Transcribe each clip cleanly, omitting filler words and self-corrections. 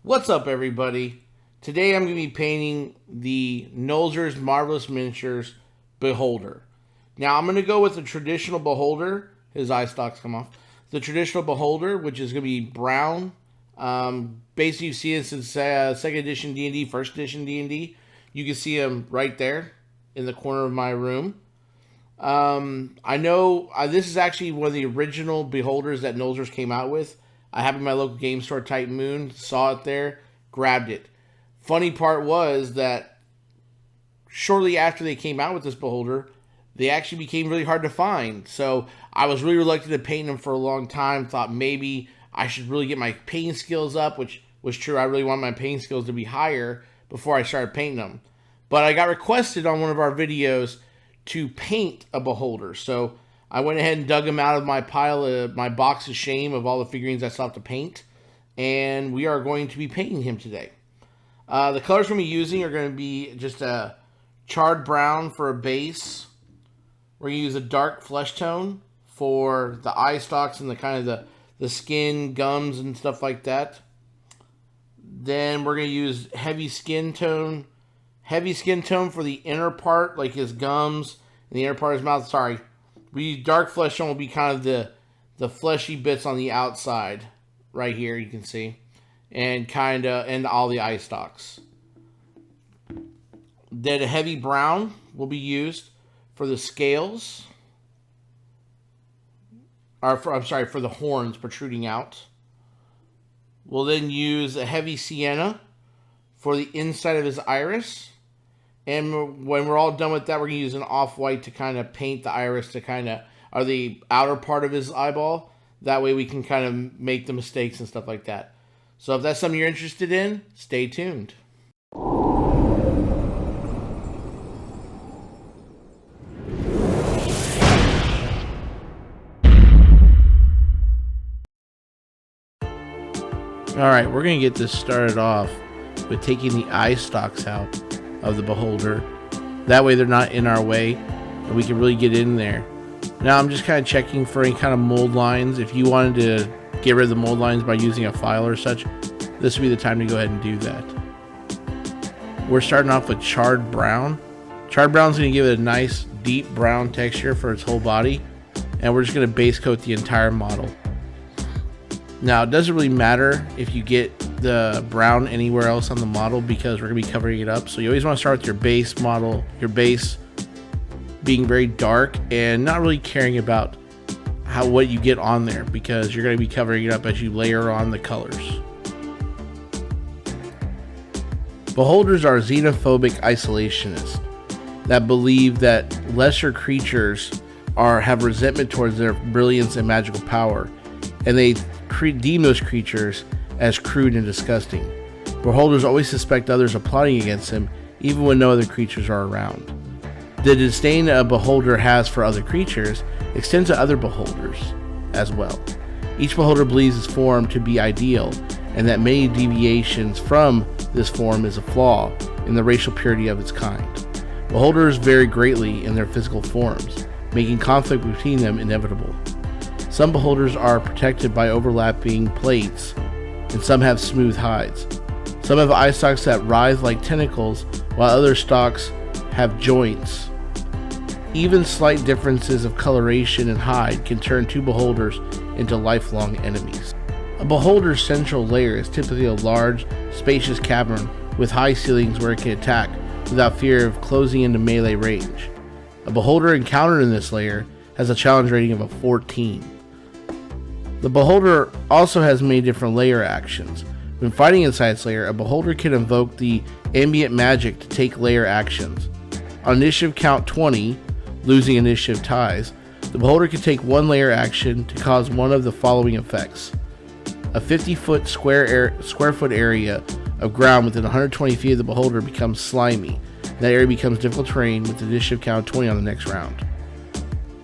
What's up, everybody? Today I'm going to be painting the Nolzur's Marvelous Miniatures Beholder. Now I'm going to go with the traditional Beholder. His eye stalks come off. The traditional Beholder, which is going to be brown. Basically, you've seen it since 2nd edition D&D, 1st edition D&D. You can see him right there in the corner of my room. I know this is actually one of the original Beholders that Nolzur's came out with. I happened in my local game store, Titan Moon, saw it there, grabbed it. Funny part was that shortly after they came out with this Beholder, they actually became really hard to find. So I was really reluctant to paint them for a long time. Thought maybe I should really get my painting skills up, which was true. I really wanted my painting skills to be higher before I started painting them. But I got requested on one of our videos to paint a Beholder. So I went ahead and dug them out of my pile of my box of shame of all the figurines I still have to paint. And we are going to be painting him today. The colors we're going to be using are going to be just a charred brown for a base. We're going to use a dark flesh tone for the eye stalks and the kind of the skin, gums, and stuff like that. Then we're going to use heavy skin tone for the inner part, like his gums and the inner part of his mouth. Sorry. Dark flesh tone will be kind of the fleshy bits on the outside, right here you can see, and all the eye stalks. Then a heavy brown will be used for the scales, for the horns protruding out. We'll then use a heavy sienna for the inside of his iris. And when we're all done with that, we're going to use an off-white to kind of paint the iris or the outer part of his eyeball. That way we can kind of make the mistakes and stuff like that. So if that's something you're interested in, stay tuned. Alright, we're going to get this started off with taking the eye stalks out of the Beholder. That way they're not in our way and we can really get in there. Now I'm just kind of checking for any kind of mold lines. If you wanted to get rid of the mold lines by using a file or such, this would be the time to go ahead and do that. We're starting off with charred brown. Charred brown is going to give it a nice deep brown texture for its whole body, and we're just going to base coat the entire model. Now it doesn't really matter if you get the brown anywhere else on the model because we're going to be covering it up. So you always want to start with your base model, your base being very dark and not really caring about what you get on there because you're going to be covering it up as you layer on the colors. Beholders are xenophobic isolationists that believe that lesser creatures have resentment towards their brilliance and magical power, and they deem those creatures as crude and disgusting. Beholders always suspect others are plotting against him, even when no other creatures are around. The disdain a beholder has for other creatures extends to other beholders as well. Each beholder believes his form to be ideal, and that many deviations from this form is a flaw in the racial purity of its kind. Beholders vary greatly in their physical forms, making conflict between them inevitable. Some beholders are protected by overlapping plates, and some have smooth hides. Some have eye stalks that writhe like tentacles, while other stalks have joints. Even slight differences of coloration and hide can turn two beholders into lifelong enemies. A beholder's central layer is typically a large, spacious cavern with high ceilings where it can attack without fear of closing into melee range. A beholder encountered in this layer has a challenge rating of a 14. The Beholder also has many different layer actions. When fighting inside its layer, a Beholder can invoke the ambient magic to take layer actions. On initiative count 20, losing initiative ties, the Beholder can take one layer action to cause one of the following effects. A 50-foot square foot area of ground within 120 feet of the Beholder becomes slimy. That area becomes difficult terrain with initiative count 20 on the next round.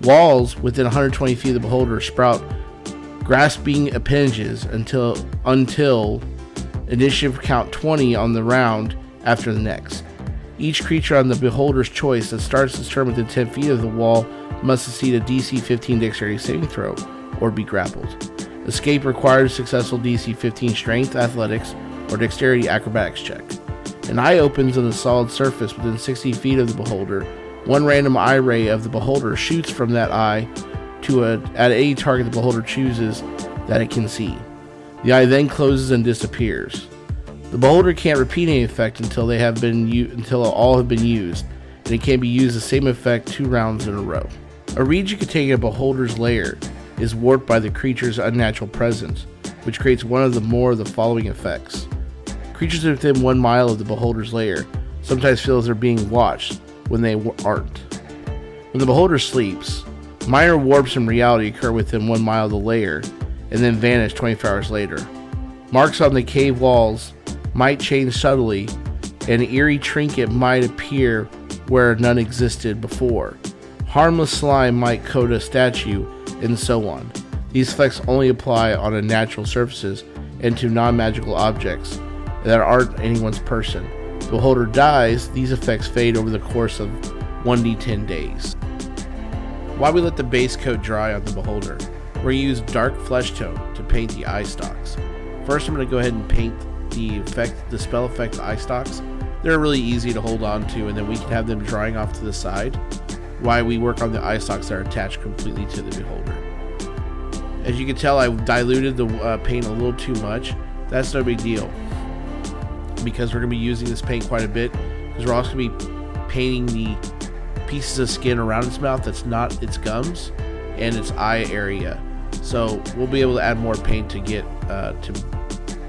Walls within 120 feet of the Beholder sprout grasping appendages until initiative count 20 on the round after the next. Each creature on the Beholder's choice that starts its turn within 10 feet of the wall must succeed a DC 15 dexterity saving throw or be grappled. Escape requires successful DC 15 strength, athletics, or dexterity acrobatics check. An eye opens on the solid surface within 60 feet of the beholder. One random eye ray of the beholder shoots from that eye at any target the beholder chooses that it can see. The eye then closes and disappears. The beholder can't repeat any effect until all have been used, and it can be used the same effect 2 rounds in a row. A region containing a beholder's lair is warped by the creature's unnatural presence, which creates one of the following effects. Creatures within 1 mile of the beholder's lair sometimes feel as they're being watched when they aren't. When the beholder sleeps, minor warps in reality occur within 1 mile of the lair and then vanish 24 hours later. Marks on the cave walls might change subtly, and an eerie trinket might appear where none existed before. Harmless slime might coat a statue, and so on. These effects only apply on unnatural surfaces and to non-magical objects that aren't anyone's person. If the beholder dies, these effects fade over the course of 1d10 days. While we let the base coat dry on the beholder, we're going to use dark flesh tone to paint the eye stalks. First, I'm going to go ahead and paint the spell effect eye stalks. They're really easy to hold on to, and then we can have them drying off to the side while we work on the eye stalks that are attached completely to the beholder. As you can tell, I diluted the paint a little too much. That's no big deal, because we're going to be using this paint quite a bit, because we're also going to be painting the pieces of skin around its mouth that's not its gums and its eye area. So we'll be able to add more paint to get to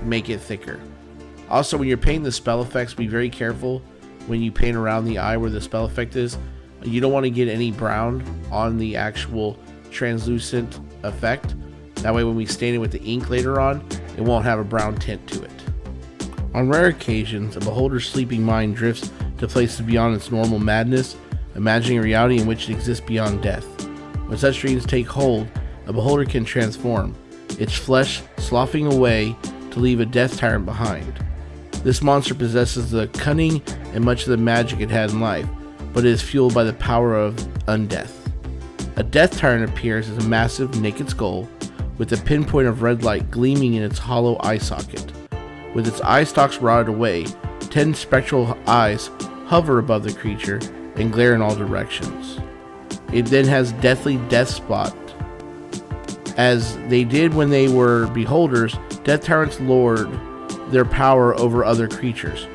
make it thicker. Also, when you're painting the spell effects, be very careful when you paint around the eye where the spell effect is. You don't want to get any brown on the actual translucent effect. That way when we stain it with the ink later on, it won't have a brown tint to it. On rare occasions, a beholder's sleeping mind drifts to places beyond its normal madness, imagining a reality in which it exists beyond death. When such dreams take hold, a beholder can transform, its flesh sloughing away to leave a death tyrant behind. This monster possesses the cunning and much of the magic it had in life, but it is fueled by the power of undeath. A death tyrant appears as a massive, naked skull with a pinpoint of red light gleaming in its hollow eye socket. With its eye stalks rotted away, 10 spectral eyes hover above the creature and glare in all directions. It then has deathly death spot. As they did when they were beholders, death tyrants lord their power over other creatures.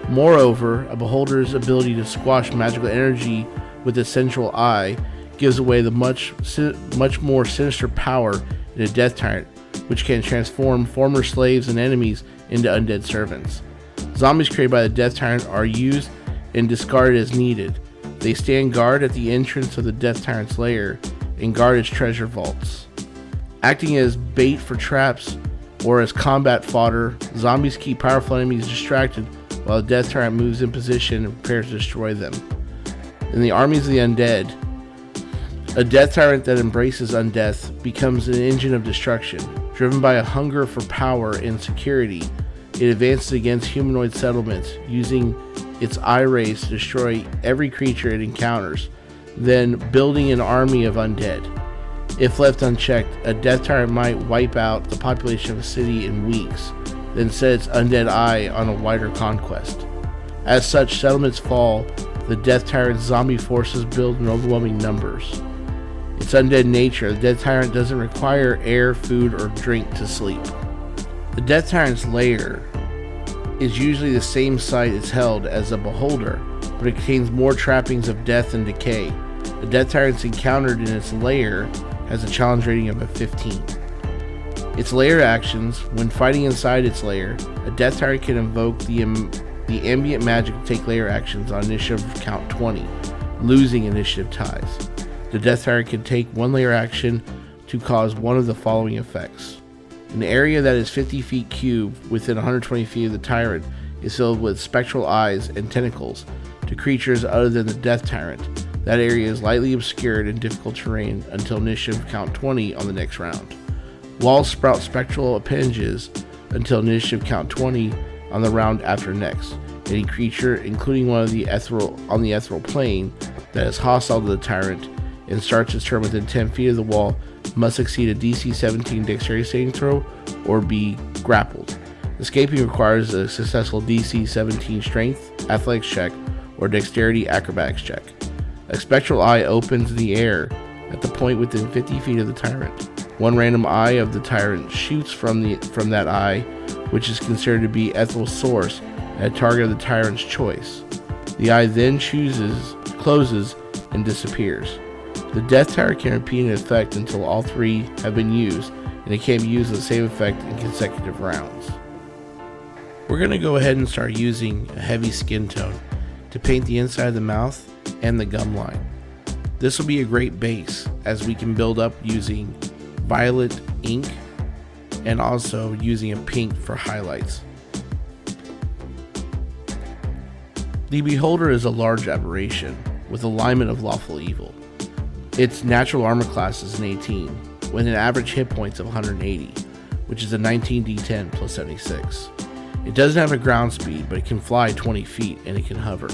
Moreover, a beholder's ability to squash magical energy with its central eye gives away the much more sinister power in a death tyrant, which can transform former slaves and enemies into undead servants. Zombies created by the death tyrant are used and discarded as needed. They stand guard at the entrance of the death tyrant's lair and guard its treasure vaults. Acting as bait for traps or as combat fodder, zombies keep powerful enemies distracted while the death tyrant moves in position and prepares to destroy them. In the armies of the undead, a death tyrant that embraces undeath becomes an engine of destruction. Driven by a hunger for power and security, it advances against humanoid settlements, using its eye rays to destroy every creature it encounters, then building an army of undead. If left unchecked, a death tyrant might wipe out the population of a city in weeks, then set its undead eye on a wider conquest. As such settlements fall, the death tyrant's zombie forces build in overwhelming numbers. Its undead nature, the death tyrant doesn't require air, food, or drink to sleep. The death tyrant's lair is usually the same site it's held as a beholder, but it contains more trappings of death and decay. The death tyrant's encountered in its lair has a challenge rating of a 15. Its lair actions: when fighting inside its lair, a death tyrant can invoke the ambient magic to take lair actions on initiative count 20, losing initiative ties. The death tyrant can take one lair action to cause one of the following effects. An area that is 50 feet cubed within 120 feet of the tyrant is filled with spectral eyes and tentacles to creatures other than the death tyrant. That area is lightly obscured in difficult terrain until initiative count 20 on the next round. Walls sprout spectral appendages until initiative count 20 on the round after next. Any creature, including one of the on the ethereal plane, that is hostile to the tyrant and starts its turn within 10 feet of the wall must succeed a DC 17 dexterity saving throw or be grappled. Escaping requires a successful DC 17 Strength, Athletics check, or Dexterity Acrobatics check. A spectral eye opens in the air at the point within 50 feet of the tyrant. One random eye of the tyrant shoots from that eye, which is considered to be ethereal source, at a target of the tyrant's choice. The eye then closes, and disappears. The death tower can repeat an effect until all three have been used, and it can't be used with the same effect in consecutive rounds. We're going to go ahead and start using a heavy skin tone to paint the inside of the mouth and the gum line. This will be a great base as we can build up using violet ink and also using a pink for highlights. The Beholder is a large aberration with alignment of lawful evil. Its natural armor class is an 18, with an average hit points of 180, which is a 19d10 plus 76. It doesn't have a ground speed, but it can fly 20 feet and it can hover.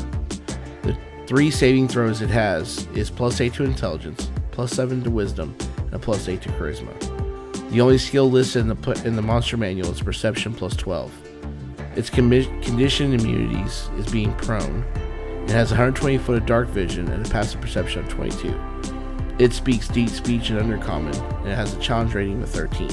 The 3 saving throws it has is +8 to intelligence, +7 to wisdom, and a +8 to charisma. The only skill listed in the monster manual is perception +12. Its condition immunities is being prone. It has 120 foot of dark vision and a passive perception of 22. It speaks deep speech and undercommon, and it has a challenge rating of 13.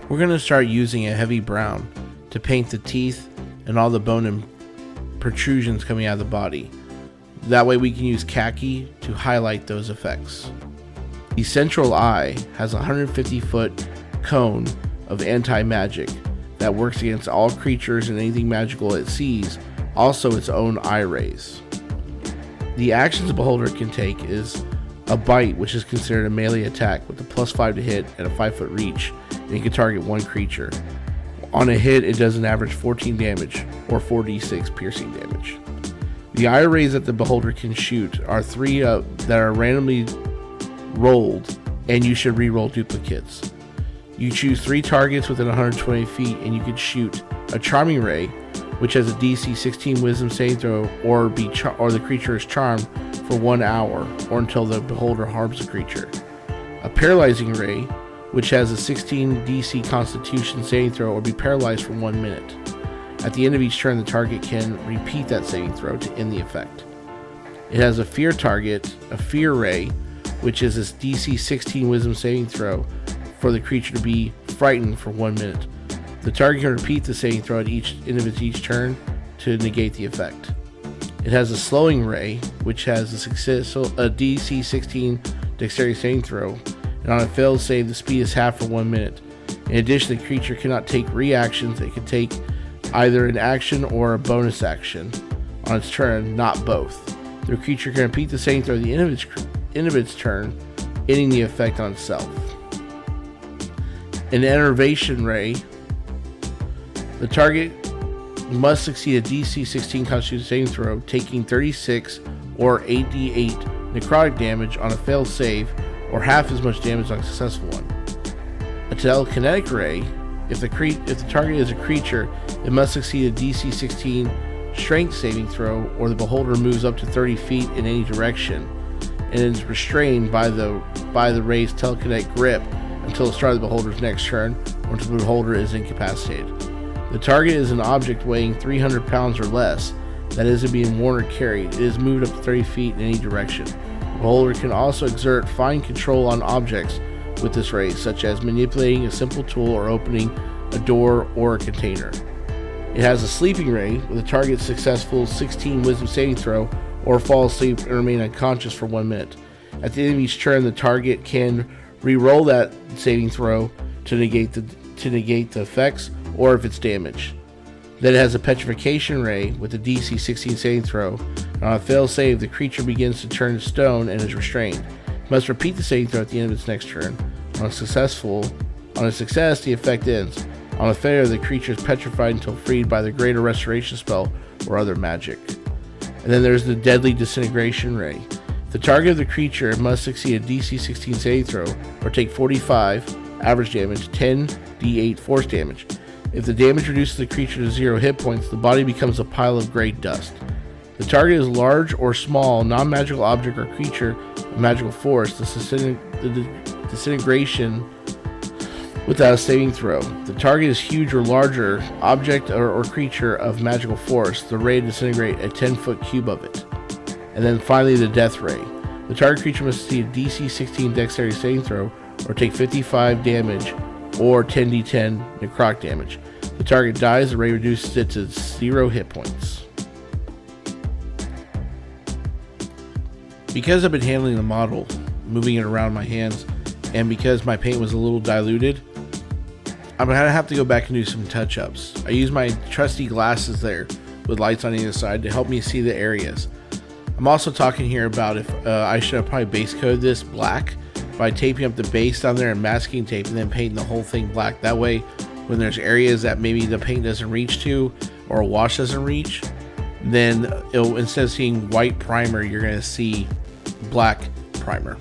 We're going to start using a heavy brown to paint the teeth and all the bone and protrusions coming out of the body. That way we can use khaki to highlight those effects. The central eye has a 150 foot cone of anti-magic that works against all creatures and anything magical it sees, also its own eye rays. The actions the Beholder can take is a bite, which is considered a melee attack with a +5 to hit and a 5 foot reach, and you can target one creature. On a hit, it does an average 14 damage or 4d6 piercing damage. The eye rays that the Beholder can shoot are 3 that are randomly rolled, and you should re-roll duplicates. You choose 3 targets within 120 feet, and you can shoot a Charming Ray, which has a DC 16 Wisdom saving throw, or the creature is charmed for 1 hour, or until the Beholder harms the creature. A Paralyzing Ray, which has a 16 DC Constitution saving throw, or be paralyzed for 1 minute. At the end of each turn, the target can repeat that saving throw to end the effect. It has a Fear target, a Fear Ray, which is a DC 16 Wisdom saving throw for the creature to be frightened for 1 minute. The target can repeat the saving throw at end of each turn to negate the effect. It has a Slowing Ray, which has a DC 16 Dexterity saving throw, and on a failed save, the speed is half for 1 minute. In addition, the creature cannot take reactions. It can take either an action or a bonus action on its turn, not both. The creature can repeat the saving throw at the end of its turn, ending the effect on itself. An Enervation Ray. The target must succeed a DC 16 Constitution saving throw, taking 36 or 8d8 necrotic damage on a failed save, or half as much damage on a successful one. A Telekinetic Ray. If the target is a creature, it must succeed a DC 16 Strength saving throw, or the Beholder moves up to 30 feet in any direction, and is restrained by the Ray's telekinetic grip until the start of the Beholder's next turn, or until the Beholder is incapacitated. The target is an object weighing 300 pounds or less that isn't being worn or carried. It is moved up to 30 feet in any direction. The Beholder can also exert fine control on objects with this ray, such as manipulating a simple tool or opening a door or a container. It has a Sleeping Ray with a target successful 16 Wisdom saving throw, or fall asleep and remain unconscious for 1 minute. At the end of each turn, the target can re-roll that saving throw to negate the effects, or if it's damaged. Then it has a Petrification Ray with a DC 16 saving throw, and on a failed save, the creature begins to turn to stone and is restrained. It must repeat the saving throw at the end of its next turn. On a success, the effect ends. On a failure, the creature is petrified until freed by the greater restoration spell or other magic. And then there's the deadly disintegration ray. The target of the creature must succeed a DC 16 saving throw or take 45 average damage, 10 d8 force damage. If the damage reduces the creature to 0 hit points, the body becomes a pile of gray dust. The target is large or small, non-magical object or creature of magical force. The disintegration without a saving throw. The target is huge or larger object or creature of magical force. The ray disintegrate a 10-foot cube of it. And then finally the death ray. The target creature must succeed a DC 16 dexterity saving throw or take 55 damage or 10d10 necrotic damage. The target dies, the ray reduces it to 0 hit points. Because I've been handling the model, moving it around my hands, and because my paint was a little diluted, I'm going to have to go back and do some touch-ups. I use my trusty glasses there with lights on either side to help me see the areas. I'm also talking here about if I should have probably base coated this black by taping up the base down there and masking tape and then painting the whole thing black. That way, when there's areas that maybe the paint doesn't reach to or a wash doesn't reach, then instead of seeing white primer, you're going to see black primer.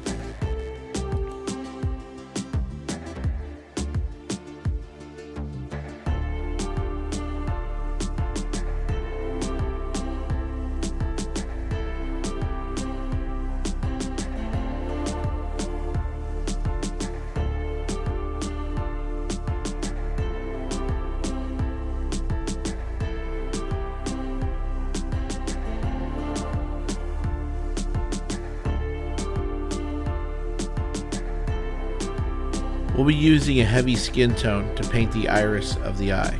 We'll be using a heavy skin tone to paint the iris of the eye.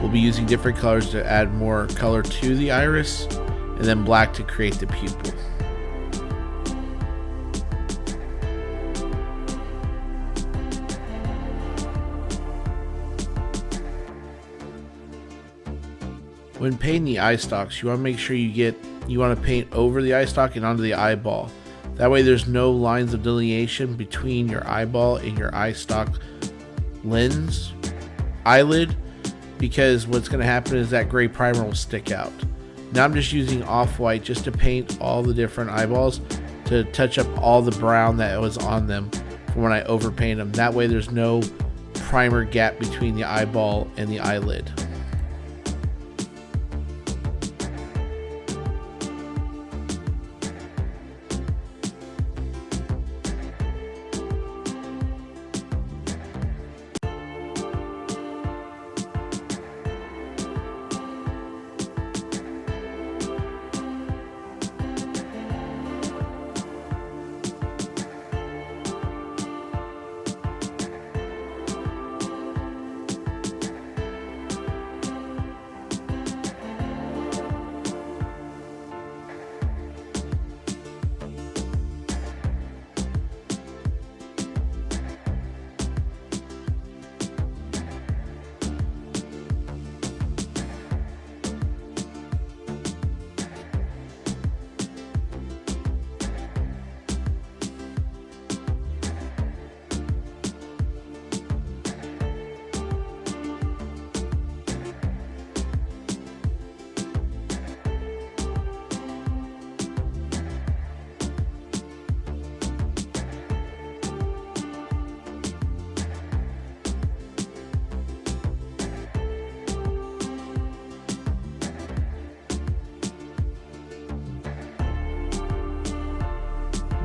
We'll be using different colors to add more color to the iris, and then black to create the pupil. When painting the eye stalks, you want to make sure you want to paint over the eye stalk and onto the eyeball. That way there's no lines of delineation between your eyeball and your eye stalk lens, eyelid, because what's going to happen is that gray primer will stick out. Now I'm just using off-white just to paint all the different eyeballs to touch up all the brown that was on them from when I overpaint them. That way there's no primer gap between the eyeball and the eyelid.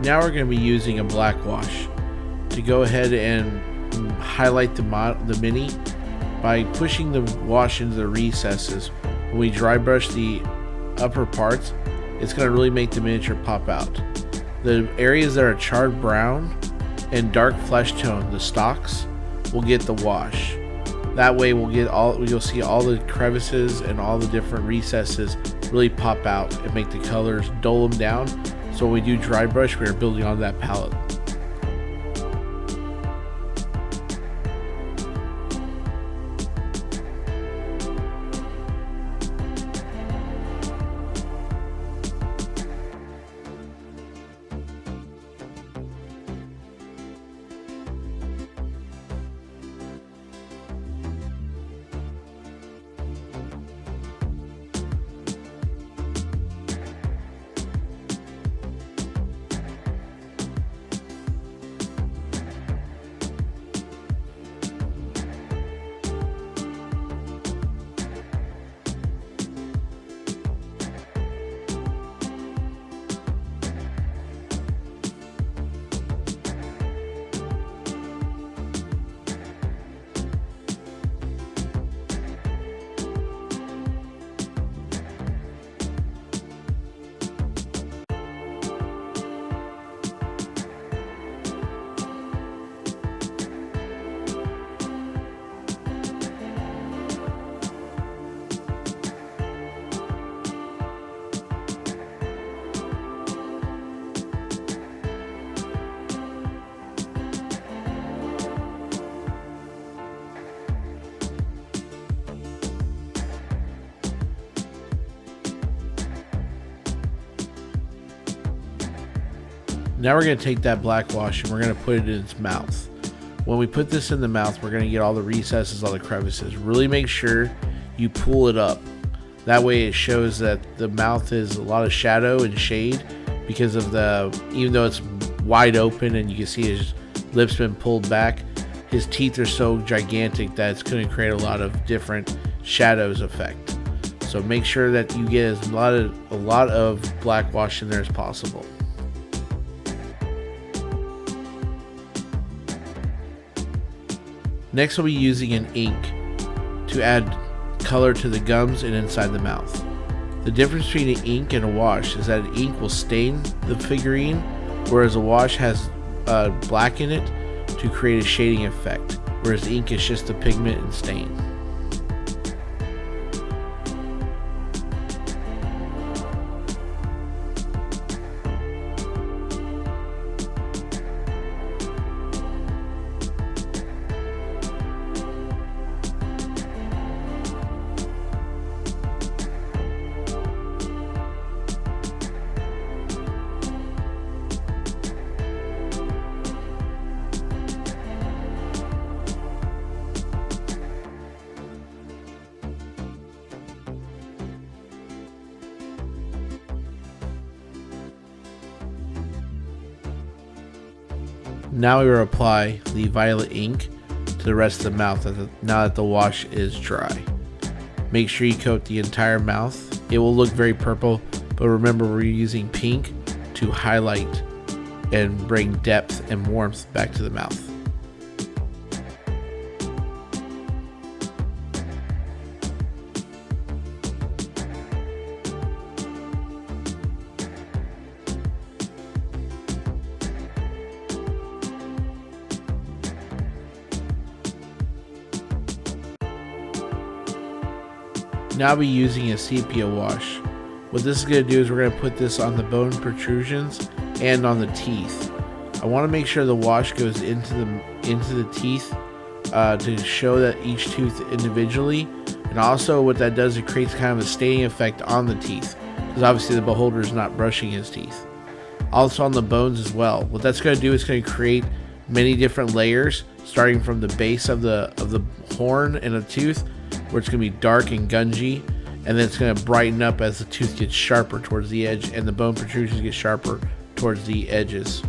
Now we're going to be using a black wash to go ahead and highlight the mini by pushing the wash into the recesses. When we dry brush the upper parts, it's going to really make the miniature pop out. The areas that are charred brown and dark flesh tone, the stalks, will get the wash. That way you'll see all the crevices and all the different recesses really pop out and make the colors dull them down. So when we do dry brush, we are building on that palette. Now we're going to take that black wash and we're going to put it in its mouth. When we put this in the mouth, we're going to get all the recesses, all the crevices. Really make sure you pull it up. That way it shows that the mouth is a lot of shadow and shade because of even though it's wide open and you can see his lips been pulled back, his teeth are so gigantic that it's going to create a lot of different shadows effect. So make sure that you get a lot of black wash in there as possible. Next, we'll be using an ink to add color to the gums and inside the mouth. The difference between an ink and a wash is that an ink will stain the figurine, whereas a wash has black in it to create a shading effect, whereas ink is just the pigment and stain. Now we will apply the violet ink to the rest of the mouth now that the wash is dry. Make sure you coat the entire mouth. It will look very purple, but remember we're using pink to highlight and bring depth and warmth back to the mouth. Now I'll be using a sepia wash. What this is going to do is we're going to put this on the bone protrusions and on the teeth. I want to make sure the wash goes into the teeth to show that each tooth individually, and also what that does, it creates kind of a staining effect on the teeth because obviously the beholder is not brushing his teeth. Also on the bones as well. What that's going to do is going to create many different layers, starting from the base of the horn and a tooth, where it's going to be dark and gungy, and then it's going to brighten up as the tooth gets sharper towards the edge and the bone protrusions get sharper towards the edges.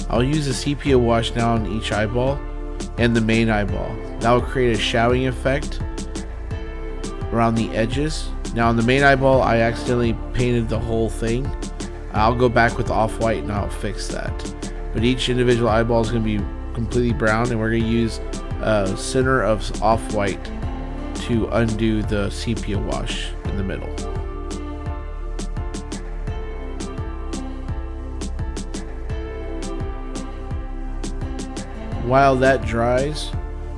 I'll use a sepia wash now on each eyeball and the main eyeball. That will create a shadowing effect around the edges. Now on the main eyeball, I accidentally painted the whole thing. I'll go back with off-white and I'll fix that. But each individual eyeball is going to be completely brown, and we're going to use a center of off-white to undo the sepia wash in the middle. While that dries,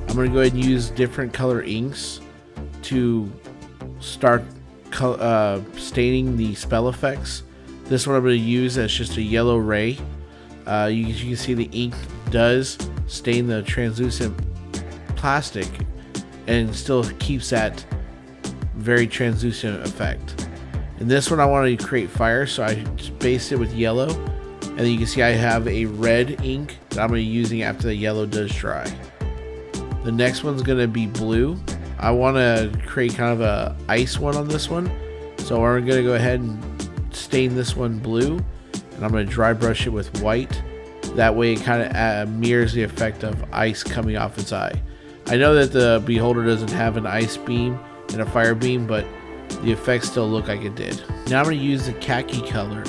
I'm going to go ahead and use different color inks to start staining the spell effects. This one I'm going to use as just a yellow ray. You can see the ink does stain the translucent plastic and still keeps that very translucent effect. In this one I want to create fire, so I base it with yellow. And then you can see I have a red ink that I'm going to be using after the yellow does dry. The next one's going to be blue. I want to create kind of a ice one on this one. So I'm going to go ahead and stain this one blue. And I'm going to dry brush it with white. That way it kind of mirrors the effect of ice coming off its eye. I know that the beholder doesn't have an ice beam and a fire beam, but the effects still look like it did. Now I'm going to use the khaki color.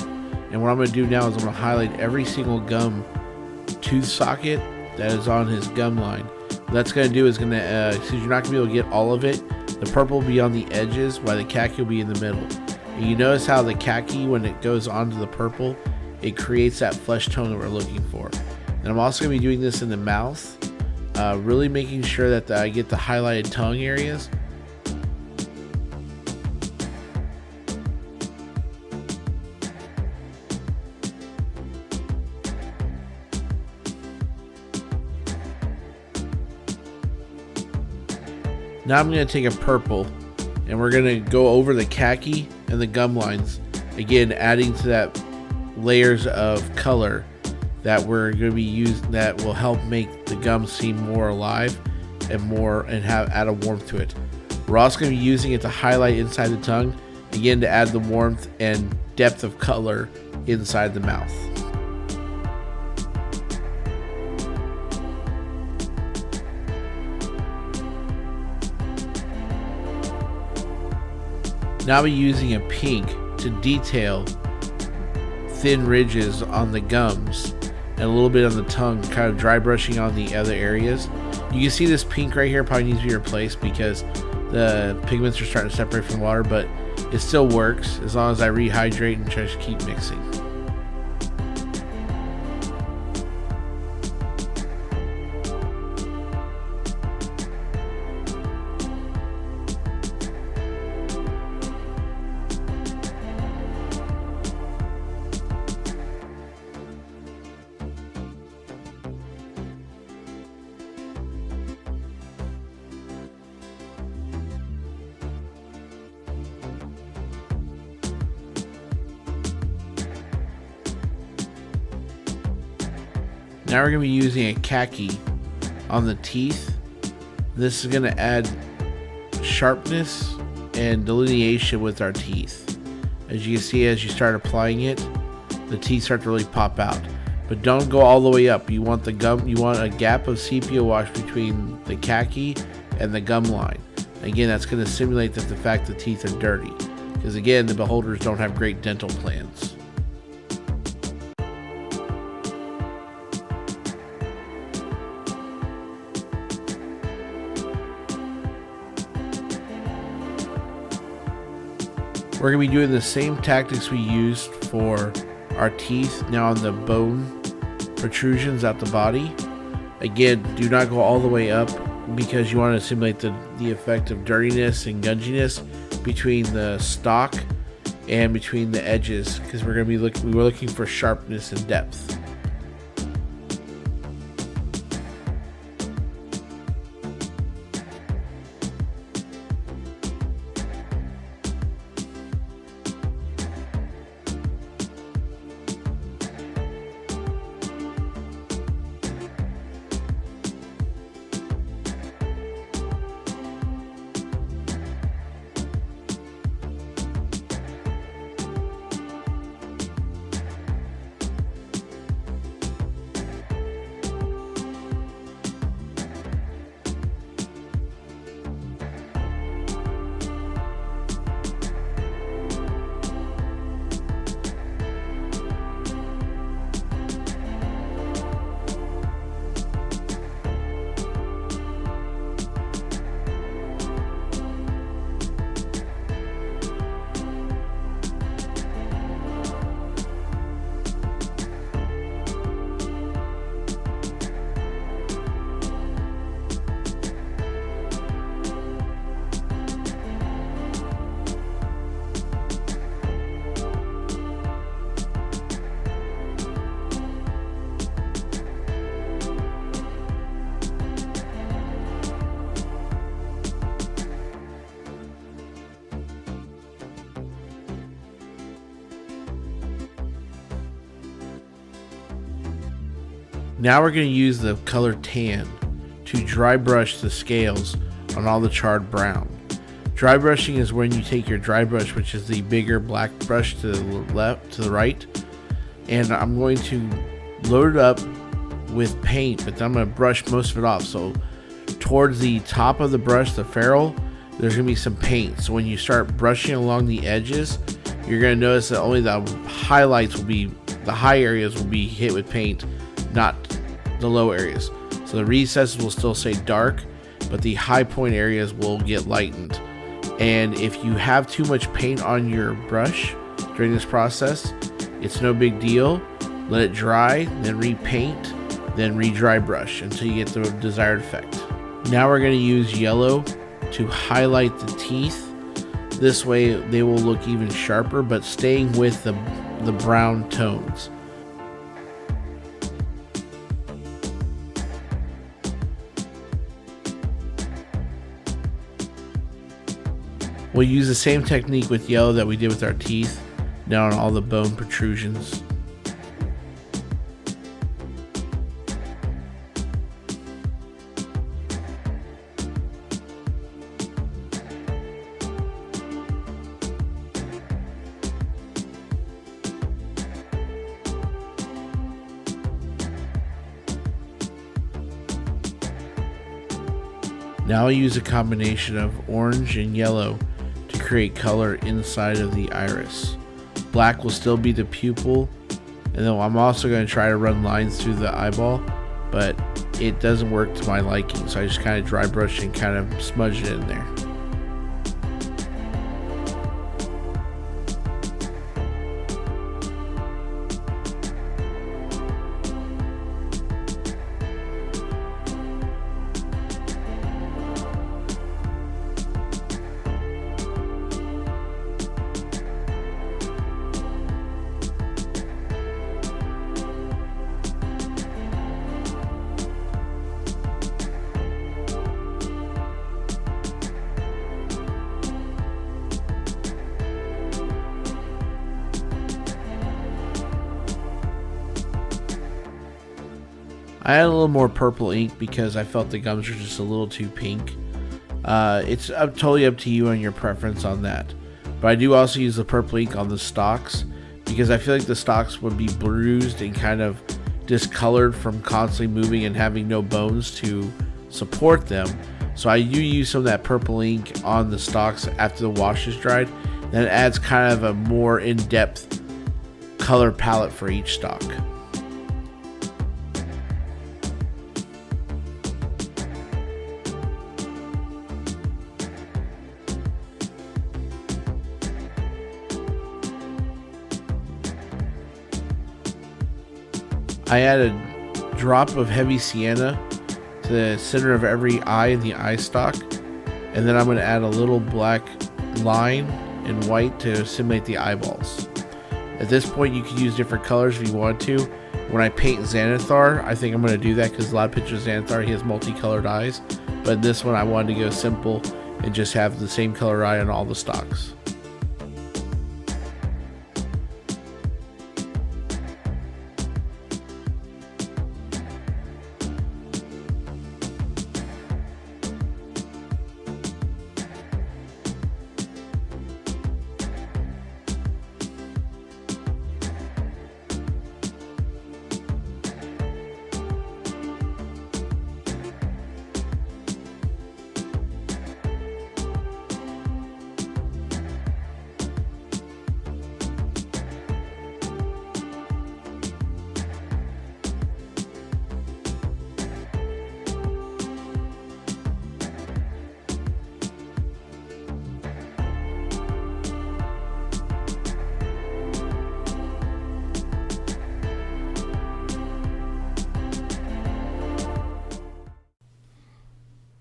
And what I'm going to do now is I'm going to highlight every single gum tooth socket that is on his gum line. What that's going to do is going to, since you're not going to be able to get all of it, the purple will be on the edges while the khaki will be in the middle. And you notice how the khaki, when it goes onto the purple, it creates that flesh tone that we're looking for. And I'm also going to be doing this in the mouth, really making sure that I get the highlighted tongue areas. Now I'm going to take a purple and we're going to go over the khaki and the gum lines, again adding to that layers of color that we're going to be using, that will help make the gum seem more alive and add a warmth to it. We're also going to be using it to highlight inside the tongue, again to add the warmth and depth of color inside the mouth. Now I'll be using a pink to detail thin ridges on the gums and a little bit on the tongue, kind of dry brushing on the other areas. You can see this pink right here probably needs to be replaced because the pigments are starting to separate from water, but it still works as long as I rehydrate and just keep mixing. Now we're going to be using a khaki on the teeth. This is going to add sharpness and delineation with our teeth. As you can see, as you start applying it, the teeth start to really pop out. But don't go all the way up. You want the gum, you want a gap of sepia wash between the khaki and the gum line. Again, that's going to simulate the fact the teeth are dirty. Because again, the beholders don't have great dental plans. We're going to be doing the same tactics we used for our teeth now on the bone protrusions out the body. Again, do not go all the way up because you want to simulate the effect of dirtiness and gunginess between the stalk and between the edges, because we're looking for sharpness and depth. Now we're going to use the color tan to dry brush the scales on all the charred brown. Dry brushing is when you take your dry brush, which is the bigger black brush to the left, to the right, and I'm going to load it up with paint, but then I'm going to brush most of it off. So towards the top of the brush, the ferrule, there's going to be some paint. So when you start brushing along the edges, you're going to notice that only the highlights will be, the high areas will be hit with paint, not the low areas. So the recesses will still stay dark, but the high point areas will get lightened. And if you have too much paint on your brush during this process, it's no big deal. Let it dry, then repaint, then re-dry brush until you get the desired effect. Now we're going to use yellow to highlight the teeth. This way they will look even sharper, but staying with the brown tones. We'll use the same technique with yellow that we did with our teeth, down on all the bone protrusions. Now I'll use a combination of orange and yellow to create color inside of the iris. Black will still be the pupil, and then I'm also going to try to run lines through the eyeball, but it doesn't work to my liking, so I just kind of dry brush and kind of smudge it in there. I added a little more purple ink because I felt the gums were just a little too pink. It's totally up to you and your preference on that. But I do also use the purple ink on the stalks because I feel like the stalks would be bruised and kind of discolored from constantly moving and having no bones to support them. So I do use some of that purple ink on the stalks after the wash is dried. Then it adds kind of a more in-depth color palette for each stalk. I add a drop of heavy sienna to the center of every eye in the eye stalk, and then I'm going to add a little black line and white to simulate the eyeballs. At this point you can use different colors if you want to. When I paint Xanathar, I think I'm going to do that because a lot of pictures of Xanathar, he has multicolored eyes, but this one I wanted to go simple and just have the same color eye on all the stalks.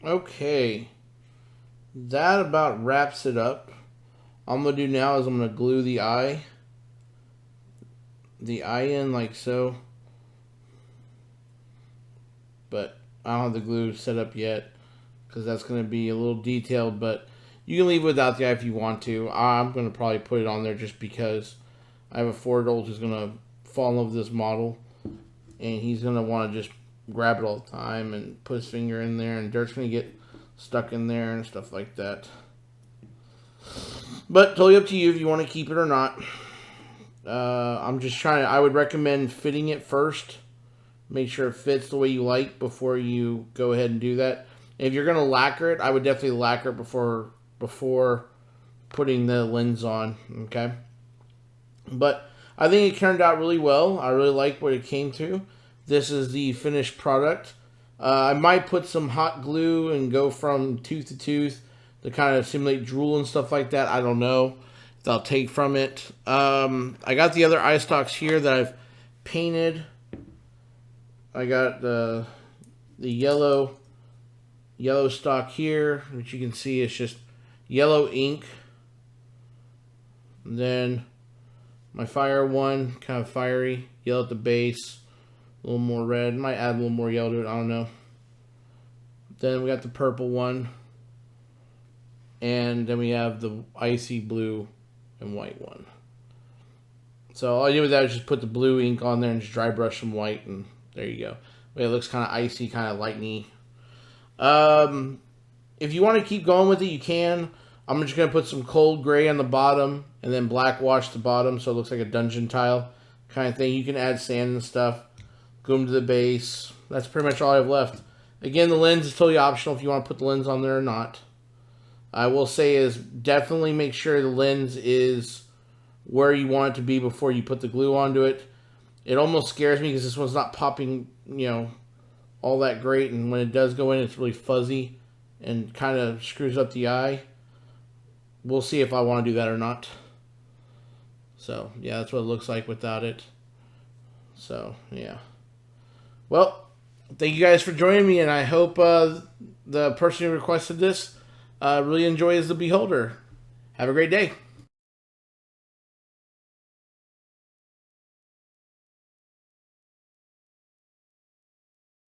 Okay, that about wraps it up. All I'm going to do now is I'm going to glue the eye in like so. But I don't have the glue set up yet because that's going to be a little detailed, but you can leave it without the eye if you want to. I'm going to probably put it on there just because I have a 4-year-old who's going to fall in love with this model, and he's going to want to just grab it all the time and put his finger in there, and dirt's going to get stuck in there and stuff like that. But totally up to you if you want to keep it or not. I'm just trying to, I would recommend fitting it first. Make sure it fits the way you like before you go ahead and do that. And if you're going to lacquer it, I would definitely lacquer it before putting the lens on, okay? But I think it turned out really well. I really like what it came to. This is the finished product. I might put some hot glue and go from tooth to tooth to kind of simulate drool and stuff like that. I don't know if I'll take from it. I got the other eye stalks here that I've painted. I got the yellow stalk here, which you can see is just yellow ink. And then my fire one, kind of fiery, yellow at the base, a little more red. Might add a little more yellow to it, I don't know. Then we got the purple one. And then we have the icy blue and white one. So all I did with that was just put the blue ink on there and just dry brush some white, and there you go. It looks kind of icy, kind of lightning. If you want to keep going with it, you can. I'm just going to put some cold gray on the bottom and then black wash the bottom so it looks like a dungeon tile kind of thing. You can add sand and stuff. Glue them to the base. That's pretty much all I have left. Again, the lens is totally optional if you want to put the lens on there or not. I will say is definitely make sure the lens is where you want it to be before you put the glue onto it. It almost scares me because this one's not popping, all that great. And when it does go in, it's really fuzzy and kind of screws up the eye. We'll see if I want to do that or not. So, yeah, that's what it looks like without it. So, yeah. Well, thank you guys for joining me, and I hope the person who requested this really enjoys the Beholder. Have a great day.